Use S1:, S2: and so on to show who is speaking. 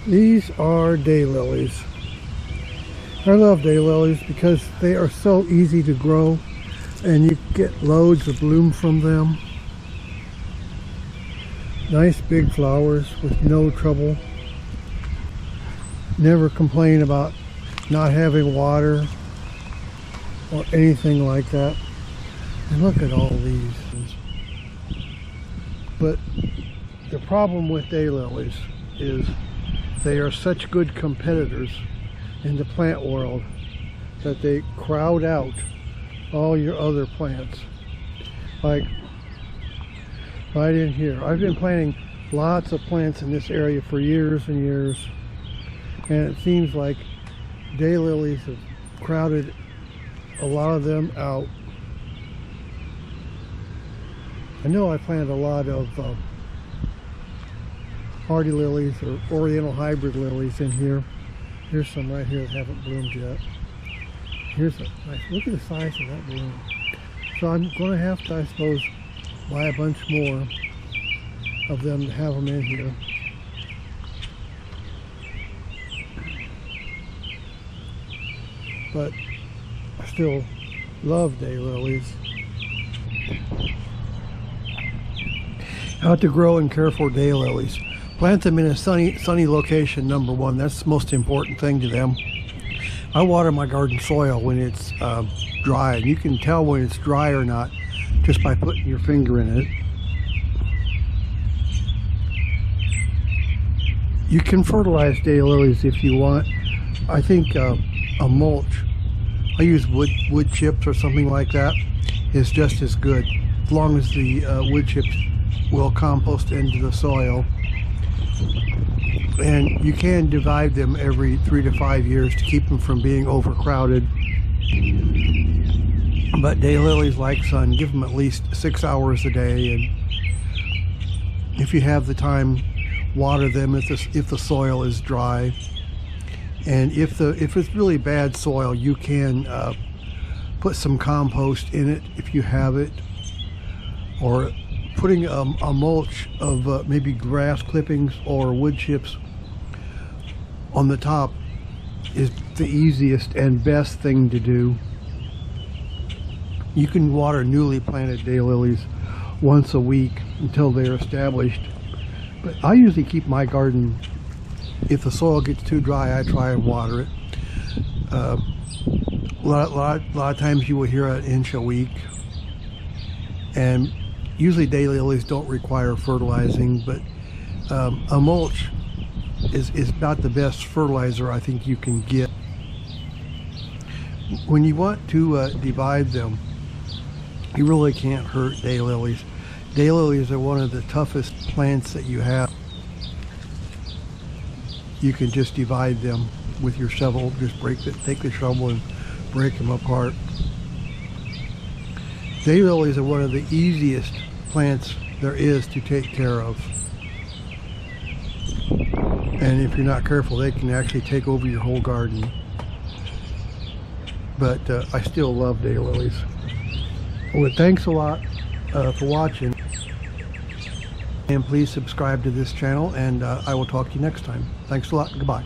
S1: These are daylilies. I love daylilies because they are so easy to grow and you get loads of bloom from them. Nice big flowers with no trouble. Never complain about not having water or anything like that. And look at all these. But the problem with daylilies is they are such good competitors in the plant world that they crowd out all your other plants. Like right in here. I've been planting lots of plants in this area for years and years, and it seems like daylilies have crowded a lot of them out. I know I planted a lot of hardy lilies or oriental hybrid lilies in here. Here's some right here that haven't bloomed yet. Here's a nice, look at the size of that bloom. So I'm going to have to, I suppose, buy a bunch more of them to have them in here. But I still love daylilies. How to grow and care for daylilies. Plant them in a sunny location, number one. That's the most important thing to them. I water my garden soil when it's dry, and you can tell when it's dry or not just by putting your finger in it. You can fertilize daylilies if you want. I think a mulch, I use wood chips or something like that, is just as good, as long as the wood chips will compost into the soil. And you can divide them every 3 to 5 years to keep them from being overcrowded. But daylilies like sun. Give them at least 6 hours a day, and if you have the time, water them if the soil is dry. And if it's really bad soil, you can put some compost in it if you have it, or putting a mulch of maybe grass clippings or wood chips on the top is the easiest and best thing to do. You can water newly planted daylilies once a week until they're established. But I usually keep my garden, if the soil gets too dry, I try and water it. A lot of times you will hear an inch a week. And usually daylilies don't require fertilizing, but a mulch is about the best fertilizer I think you can get. When you want to divide them, you really can't hurt daylilies. Daylilies are one of the toughest plants that you have. You can just divide them with your shovel. Just take the shovel and break them apart. Daylilies are one of the easiest plants there is to take care of. And if you're not careful, they can actually take over your whole garden. But I still love daylilies. Well, thanks a lot for watching. And please subscribe to this channel, and I will talk to you next time. Thanks a lot. Goodbye.